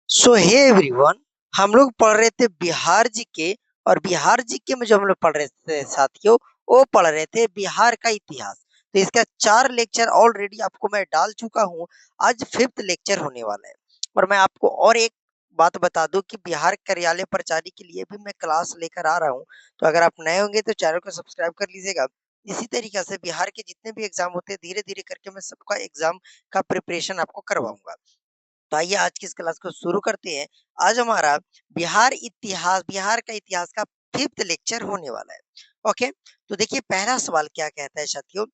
सो hey everyone, हम लोग पढ़ रहे थे बिहार जीके। और बिहार जीके में जो हम लोग पढ़ रहे थे साथियों, वो पढ़ रहे थे बिहार का इतिहास। तो इसका 4 लेक्चर ऑलरेडी आपको मैं डाल चुका हूँ। आज 5th लेक्चर होने वाला है। और मैं आपको और एक बात बता दूं कि बिहार कार्यालय प्रचारी के लिए भी मैं क्लास लेकर आ रहा हूँ। तो अगर आप नए होंगे तो चैनल को सब्सक्राइब कर लीजिएगा। इसी तरीके से बिहार के जितने भी एग्जाम होते हैं धीरे धीरे करके मैं सबका एग्जाम का प्रिपरेशन आपको करवाऊंगा। तो आइए आज की इस क्लास को शुरू करते हैं। आज हमारा बिहार का इतिहास का 5th लेक्चर होने वाला है। ओके, तो देखिए पहला सवाल क्या कहता है साथियों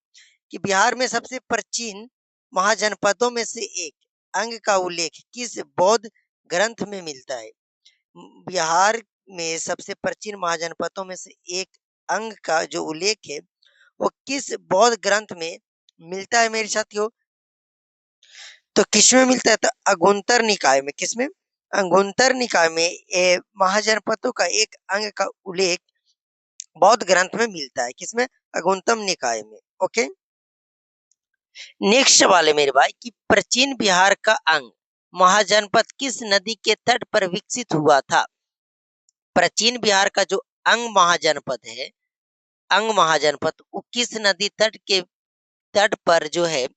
कि बिहार में सबसे प्राचीन महाजनपदों में से एक अंग का उल्लेख किस बौद्ध ग्रंथ में मिलता है। बिहार में सबसे प्राचीन महाजनपदों में से एक अंग का जो उल्लेख है वो किस बौद्ध ग्रंथ में मिलता है मेरे साथियों। तो किसमें मिलता है? तो अगुंतर निकाय में। किसमें? अगुंतर निकाय में महाजनपदों का एक अंग का उल्लेख बौद्ध ग्रंथ में मिलता है। किसमें? अगुंतम निकाय में। ओके, नेक्स्ट सवाल है मेरे भाई कि प्राचीन बिहार का अंग महाजनपद किस नदी के तट पर विकसित हुआ था। प्राचीन बिहार का जो अंग महाजनपद है, अंग महाजनपद वो किस नदी तट के तट पर जो है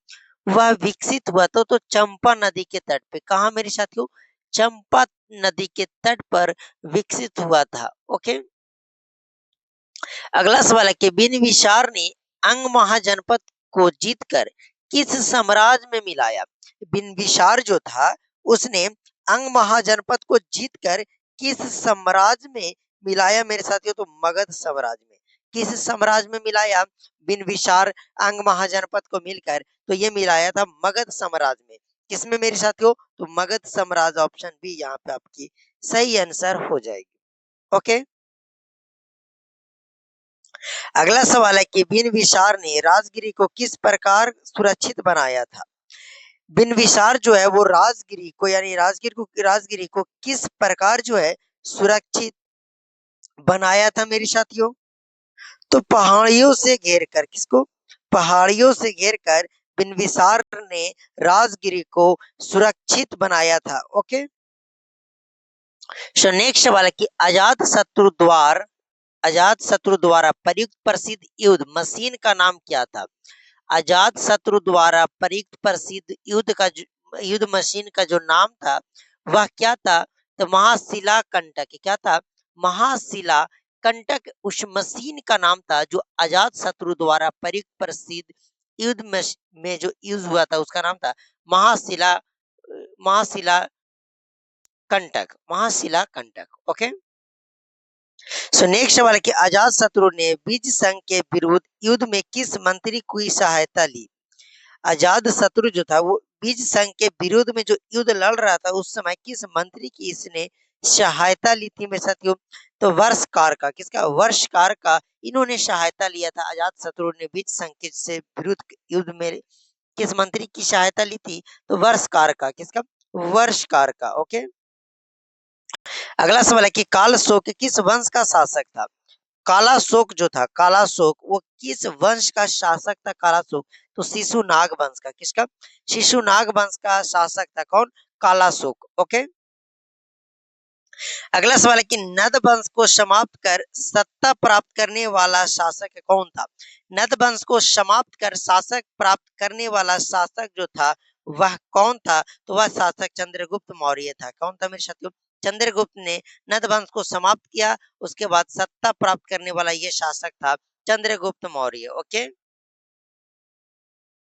वह विकसित हुआ तो चंपा नदी के तट पे। कहा मेरे साथियों? चंपा नदी के तट पर विकसित हुआ था। ओके, अगला सवाल है कि बिंबिसार ने अंग महाजनपद को जीतकर किस साम्राज्य में मिलाया। बिंबिसार जो था उसने अंग महाजनपद को जीतकर किस साम्राज्य में मिलाया मेरे साथियों? तो मगध साम्राज्य में। किस साम्राज्य में मिलाया बिंबिसार अंग महाजनपद को मिलकर? तो ये मिलाया था मगध साम्राज्य में। किसमें मेरे साथियों? तो मगध साम्राज्य। ऑप्शन बी यहाँ पे आपकी सही आंसर हो जाएगी। ओके, अगला सवाल है कि बिंबिसार ने राजगिरी को किस प्रकार सुरक्षित बनाया था। बिंबिसार जो है वो राजगिरी को यानी राजगिरी को किस प्रकार जो है सुरक्षित बनाया था मेरे साथियों? तो पहाड़ियों से घेर कर। किसको? पहाड़ियों से घेर कर बिंबिसार ने राजगिरी को सुरक्षित बनाया था। ओके, सो नेक्स्ट सवाल है कि अजात शत्रु द्वारा प्रयुक्त प्रसिद्ध युद्ध मशीन का नाम क्या था। अजात शत्रु द्वारा प्रयुक्त प्रसिद्ध युद्ध मशीन का जो नाम था वह क्या था? तो महाशिला कंटक। क्या था? महाशिला कंटक उस मशीन का नाम था जो अजात शत्रु द्वारा प्रयुक्त प्रसिद्ध में जो यूज हुआ था उसका नाम था महाशिला महाशिला महाशिला कंटक। ओके, सो नेक्स्ट सवाल है कि अजात शत्रु ने बीज संघ के विरुद्ध युद्ध में किस मंत्री की सहायता ली। अजात शत्रु जो था वो बीज संघ के विरुद्ध में जो युद्ध लड़ रहा था उस समय किस मंत्री की इसने सहायता ली थी मेरे साथियों? तो वर्षकार का। किसका? वर्षकार का इन्होंने सहायता लिया था। अजात शत्रु ने बीज संघ के से विरुद्ध युद्ध में किस मंत्री की सहायता ली थी? तो वर्षकार का। किसका? वर्षकार का। ओके, अगला सवाल है कि काल शोक किस वंश का शासक था। काला शोक जो था, काला शोक वो किस वंश का शासक था? काला शोक तो शिशुनाग वंश का। किसका? शिशुनाग वंश का शासक था। कौन? काला शोक। ओके, अगला सवाल है कि नद वंश को समाप्त कर सत्ता प्राप्त करने वाला शासक कौन था। नद वंश को समाप्त कर शासक प्राप्त करने वाला शासक जो था वह कौन था? तो वह शासक चंद्रगुप्त मौर्य था। कौन था मेरे साथियों? चंद्रगुप्त ने नद वंश को समाप्त किया, उसके बाद सत्ता प्राप्त करने वाला ये शासक था चंद्रगुप्त मौर्य। ओके,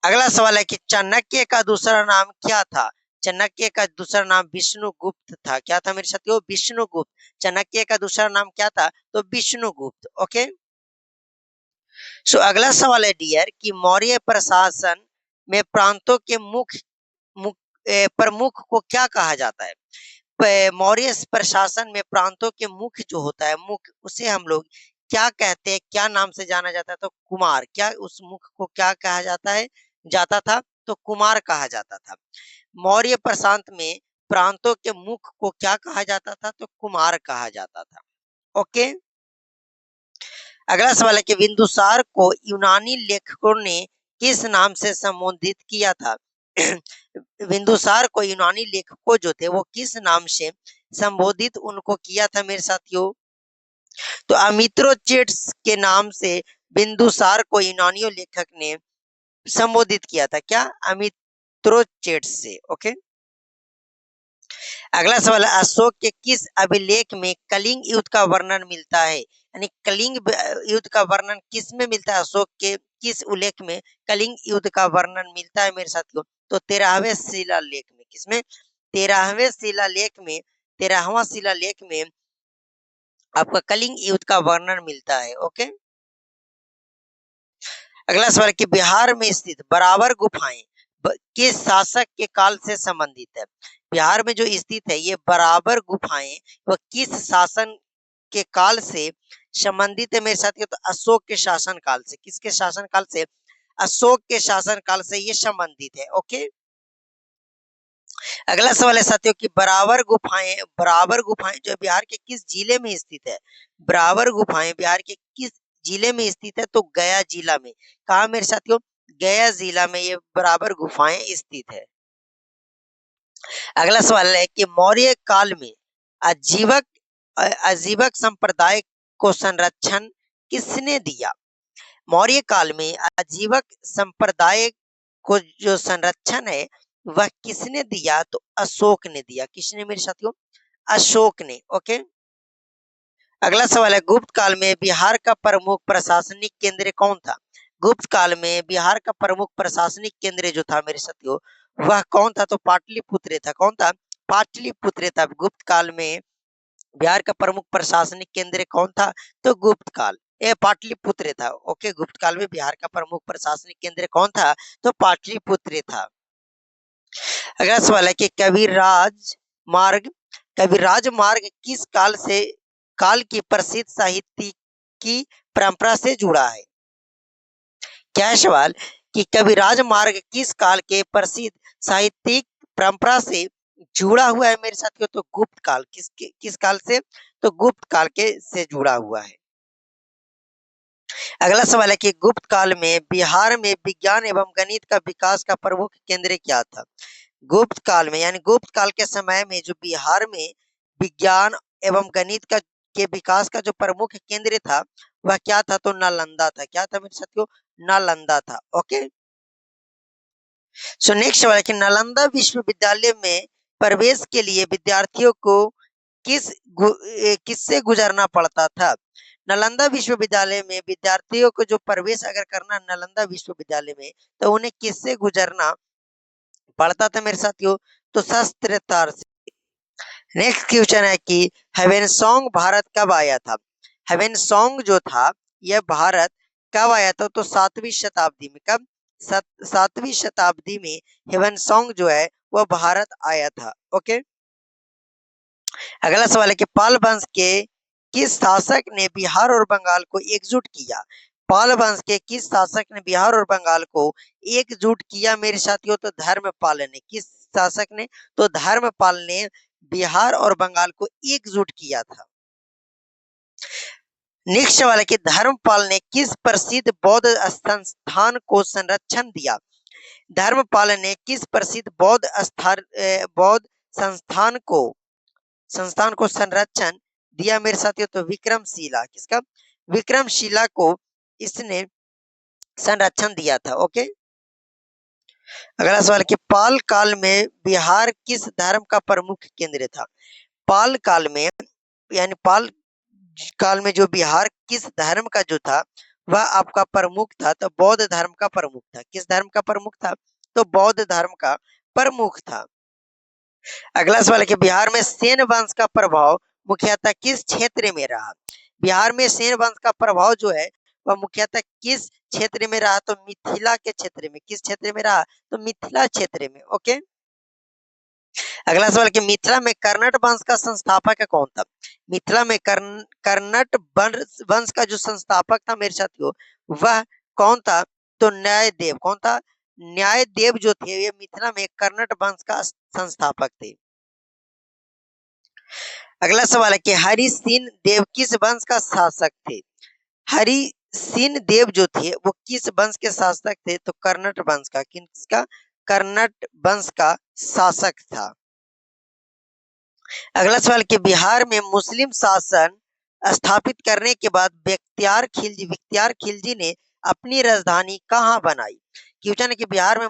अगला सवाल है कि चाणक्य का दूसरा नाम क्या था। चाणक्य का दूसरा नाम विष्णुगुप्त था। क्या था मेरे साथियों? विष्णुगुप्त। चाणक्य का दूसरा नाम क्या था? तो विष्णुगुप्त। ओके, सो अगला सवाल है डियर कि मौर्य प्रशासन में प्रांतों के प्रमुख को क्या कहा जाता है। मौर्य प्रशासन में प्रांतों के मुख्य जो होता है, मुख्य उसे हम लोग क्या कहते हैं, क्या नाम से जाना जाता है? तो कुमार। क्या उस मुख्य को क्या कहा जाता था? तो कुमार कहा जाता था। मौर्य प्रांत में प्रांतों के मुख्य को क्या कहा जाता था? तो कुमार कहा जाता था। ओके, अगला सवाल है कि बिंदुसार को यूनानी लेखकों ने किस नाम से संबोधित किया था। बिंदुसार को यूनानी लेखकों जो थे वो किस नाम से संबोधित उनको किया था मेरे साथियों? तो अमित्रोचेट्स के नाम से बिंदुसार को यूनानियों लेखक ने संबोधित किया था। क्या? अमित्रोचेट्स से। ओके। अगला सवाल है, अशोक के किस अभिलेख में कलिंग युद्ध का वर्णन मिलता है? यानी कलिंग युद्ध का वर्णन किस में मिलता है? अशोक के किस उल्लेख में कलिंग युद्ध का वर्णन मिलता है मेरे साथियों? तो 13वें शिलालेख में। किसमें? 13वें शिलालेख में। 13वां शिलालेख में आपका कलिंग युद्ध का वर्णन मिलता है। ओके। अगला सवाल कि बिहार में स्थित बराबर गुफाएं किस शासक के काल से संबंधित है? बिहार में जो स्थित है ये बराबर गुफाएं वह किस शासन के काल से संबंधित है मेरे साथियों? तो अशोक के शासन काल से। किसके शासन काल से? अशोक के शासन काल से ये संबंधित है। ओके। अगला सवाल है साथियों कि बराबर गुफाएं जो बिहार के किस जिले में स्थित है? बराबर गुफाएं बिहार के किस जिले में स्थित है? तो गया जिला में। कहा मेरे साथियों? गया जिला में ये बराबर गुफाएं स्थित है। अगला सवाल है कि मौर्य काल में आजीवक आजीवक संप्रदाय को संरक्षण किसने दिया? मौर्य काल में आजीवक संप्रदाय को जो संरक्षण है वह किसने दिया? तो अशोक ने दिया। किसने मेरे साथियों? अशोक ने। ओके। अगला सवाल है, गुप्त काल में बिहार का प्रमुख प्रशासनिक केंद्र कौन था? गुप्त काल में बिहार का प्रमुख प्रशासनिक केंद्र जो था मेरे साथियों वह कौन था? तो पाटलिपुत्र था। कौन था? पाटलिपुत्र था। गुप्त काल में बिहार का प्रमुख प्रशासनिक केंद्र कौन था? तो गुप्त काल पाटलिपुत्र था। ओके। गुप्त काल में बिहार का प्रमुख प्रशासनिक केंद्र कौन था? तो पाटलिपुत्र था। अगला सवाल है कि कविराज मार्ग किस काल की प्रसिद्ध साहित्य की परंपरा से जुड़ा है? क्या है सवाल कि कविराज मार्ग किस काल के प्रसिद्ध साहित्यिक परंपरा से जुड़ा हुआ है मेरे साथियों? तो गुप्त काल। किस काल से? तो गुप्त काल के से जुड़ा हुआ है। अगला सवाल है कि गुप्त काल में बिहार में विज्ञान एवं गणित का विकास का प्रमुख केंद्र क्या था? गुप्त काल में यानी गुप्त काल के समय में जो बिहार में विज्ञान एवं गणित का के विकास का जो प्रमुख केंद्र था वह क्या था? तो नालंदा था। क्या था मेरे साथियों? नालंदा था। ओके। सो नेक्स्ट सवाल है कि नालंदा विश्वविद्यालय में प्रवेश के लिए विद्यार्थियों को किससे गुजरना पड़ता था? नालंदा विश्वविद्यालय में विद्यार्थियों को जो प्रवेश अगर करना नालंदा विश्वविद्यालय में तो उन्हें किससे गुजरना पड़ता था मेरे साथियों? तो शस्त्र तार से। नेक्स्ट क्वेश्चन है कि हेवेनसोंग भारत कब आया था? हेवेनसोंग जो था यह भारत कब आया था? तो 7वीं शताब्दी में। कब? 7वीं शताब्दी में हेवेनसोंग जो है वह भारत आया था। ओके। अगला सवाल है कि पाल वंश के किस शासक ने बिहार और बंगाल को एकजुट किया? पाल वंश के किस शासक ने बिहार और बंगाल को एकजुट किया मेरे साथियों? तो धर्मपाल ने। किस शासक ने? तो धर्मपाल ने बिहार और बंगाल को एकजुट किया था। नेक्स्ट सवाल है कि धर्मपाल ने किस प्रसिद्ध बौद्ध संस्थान को संरक्षण दिया? धर्मपाल ने किस प्रसिद्ध बौद्ध संस्थान को संरक्षण दिया मेरे साथियों? तो विक्रमशिला। किसका? विक्रमशिला को इसने संरक्षण दिया था। ओके। अगला सवाल कि पाल काल में बिहार किस धर्म का प्रमुख केंद्र था? पाल काल में यानी पाल काल में जो बिहार किस धर्म का जो था वह आपका प्रमुख था? तो बौद्ध धर्म का प्रमुख था। किस धर्म का प्रमुख था? तो बौद्ध धर्म का प्रमुख था। अगला सवाल है कि बिहार में सेन वंश का प्रभाव मुख्यतः किस क्षेत्र में रहा? बिहार में सेन वंश का प्रभाव जो है वह मुख्यतः किस क्षेत्र में रहा? तो मिथिला के क्षेत्र में। किस क्षेत्र में रहा? तो मिथिला क्षेत्र में। ओके। अगला सवाल कि मिथिला में कर्णट वंश का संस्थापक कौन था? मिथिला में कर्णट वंश का जो संस्थापक था मेरे साथियों वह कौन था? तो न्यायदेव। कौन था? न्यायदेव जो थे ये मिथिला में कर्णट वंश का संस्थापक थे। अगला सवाल है कि हरि सिंह देव किस वंश का शासक थे? हरि सिंह देव जो थे वो किस वंश के शासक थे? तो कर्णट वंश का। किसका? कर्नाट वंश का शासक था। अगला सवाल कि बिहार में मुस्लिम शासन स्थापित करने के बाद बख्तियार खिलजी ने अपनी राजधानी कहाँ बनाई? क्वेश्चन है कि बिहार में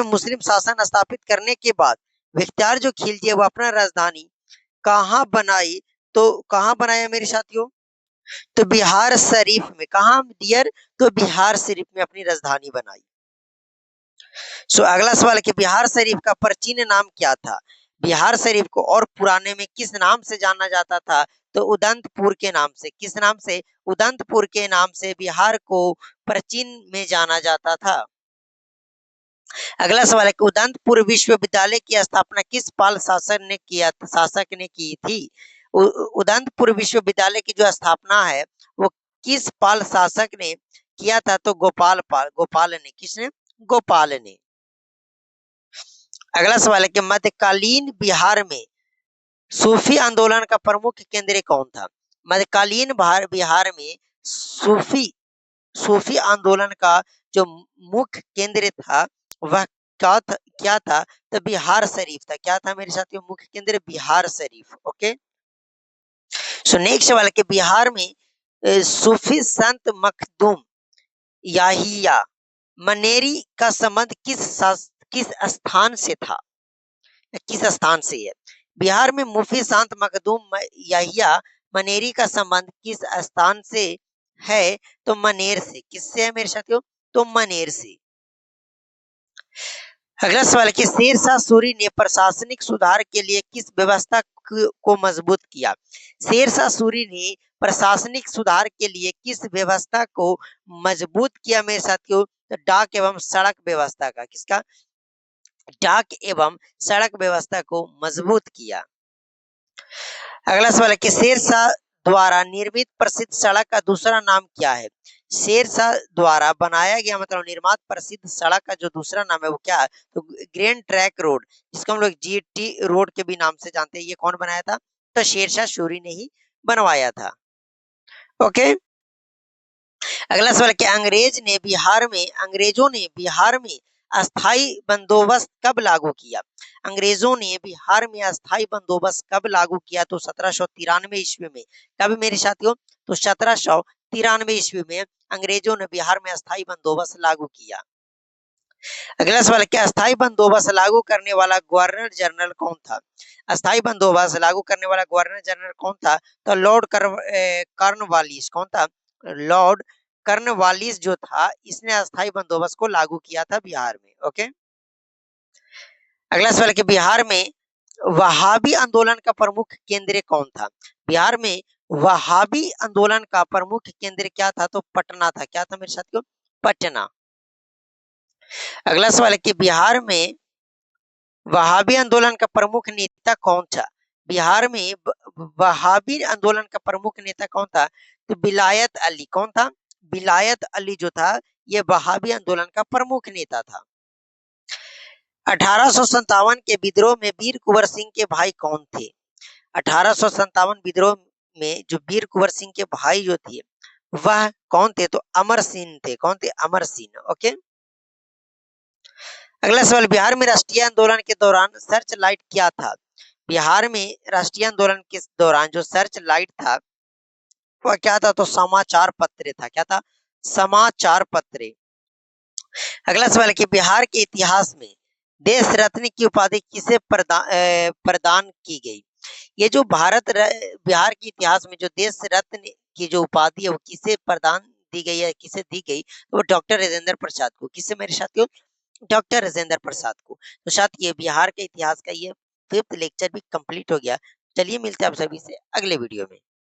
मुस्लिम शासन स्थापित करने के बाद बख्तियार जो खिलजी है वो अपना राजधानी कहाँ बनाई? तो कहाँ बनाया मेरे साथियों? तो बिहार शरीफ में। कहाँ डियर? तो बिहार शरीफ में अपनी राजधानी बनाई। अगला सवाल है कि बिहार शरीफ का प्राचीन नाम क्या था? बिहार शरीफ को और पुराने में किस नाम से जाना जाता था? तो उदंतपुर के नाम से। किस नाम से? उदंतपुर के नाम से बिहार को प्राचीन में जाना जाता था। अगला सवाल है कि उदंतपुर विश्वविद्यालय की स्थापना किस पाल शासक ने की थी? उदंतपुर विश्वविद्यालय की जो स्थापना है वो किस पाल शासक ने किया था? तो गोपाल ने। किसने? गोपाल ने। अगला सवाल है कि मध्यकालीन बिहार में सूफी आंदोलन का प्रमुख केंद्र कौन था? मध्यकालीन बिहार में सूफी आंदोलन का जो मुख्य केंद्र था वह क्या था? तो बिहार शरीफ था। क्या था मेरे साथियों? मुख्य केंद्र Bihar Sharif. Okay, so next सवाल है कि बिहार में सूफी संत मखदूम याहिया मनेरी का संबंध किस स्थान से था? किस स्थान से है? बिहार में मुफी संत मखदूम याहिया मनेरी का संबंध किस स्थान से है? तो मनेर से। किससे है मेरे साथियों? तो मनेर से। अगला सवाल कि शेरशाह सूरी ने प्रशासनिक सुधार के लिए किस व्यवस्था को मजबूत किया? शेरशाह सूरी ने प्रशासनिक सुधार के लिए किस व्यवस्था को मजबूत किया मेरे साथियों? तो डाक एवं सड़क व्यवस्था का। किसका? डाक एवं सड़क व्यवस्था को मजबूत किया। अगला सवाल है कि शेरशाह द्वारा निर्मित प्रसिद्ध सड़क का दूसरा नाम क्या है? शेरशाह द्वारा बनाया गया मतलब निर्मित प्रसिद्ध सड़क का जो दूसरा नाम है वो क्या है? तो ग्रैंड ट्रैंक रोड, जिसको हम लोग जीटी रोड के भी नाम से जानते हैं। ये कौन बनाया था? तो शेरशाह सूरी ने ही बनवाया था। ओके, अगला सवाल क्या? अंग्रेजों ने बिहार में अस्थाई बंदोबस्त कब लागू किया? अंग्रेजों ने बिहार में अस्थाई बंदोबस्त कब लागू किया? तो 1793 ईस्वी में। कब मेरे साथियों? तो 1793 ईस्वी में अंग्रेजों ने बिहार में अस्थाई बंदोबस्त लागू किया। अगला सवाल क्या? अस्थाई बंदोबस्त लागू करने वाला गवर्नर जनरल कौन था? अस्थाई बंदोबस्त लागू करने वाला गवर्नर जनरल कौन था? तो लॉर्ड कॉर्नवालिस। कौन था? लॉर्ड कॉर्नवालिस जो था, इसने अस्थाई बंदोबस्त को लागू किया था बिहार में। ओके, अगला सवाल कि बिहार में वहाबी आंदोलन का प्रमुख केंद्र कौन था? बिहार में वहाबी आंदोलन का प्रमुख केंद्र क्या था? तो पटना था। क्या था मेरे साथियों? पटना। अगला सवाल है कि बिहार में वहाबी आंदोलन का प्रमुख नेता कौन था? बिहार में वहाबी आंदोलन का प्रमुख नेता कौन था? तो विलायत अली। कौन था? विलायत अली जो था ये वहाबी आंदोलन का प्रमुख नेता था। 1857 के विद्रोह में वीर कुंवर सिंह के भाई कौन थे? 1857 विद्रोह में जो वीर कुंवर सिंह के भाई जो थे वह कौन थे? तो अमर सिंह थे। कौन थे? अमर सिंह। ओके, अगला सवाल, बिहार में राष्ट्रीय आंदोलन के दौरान सर्च लाइट क्या था? बिहार में राष्ट्रीय आंदोलन के दौरान जो सर्च लाइट था वह क्या था? तो समाचार पत्र था। क्या था? समाचार पत्र। अगला सवाल है कि बिहार के इतिहास में देश रत्न की उपाधि किसे प्रदान की गई? ये जो बिहार के इतिहास में जो देश रत्न की जो उपाधि है वो किसे प्रदान दी गई है? किसे दी गई? तो वो डॉक्टर राजेंद्र प्रसाद को। किसे मेरे साथियों? डॉक्टर राजेंद्र प्रसाद को। तो साथ ये बिहार के इतिहास का ये 5th लेक्चर भी कंप्लीट हो गया। चलिए मिलते हैं आप सभी से अगले वीडियो में।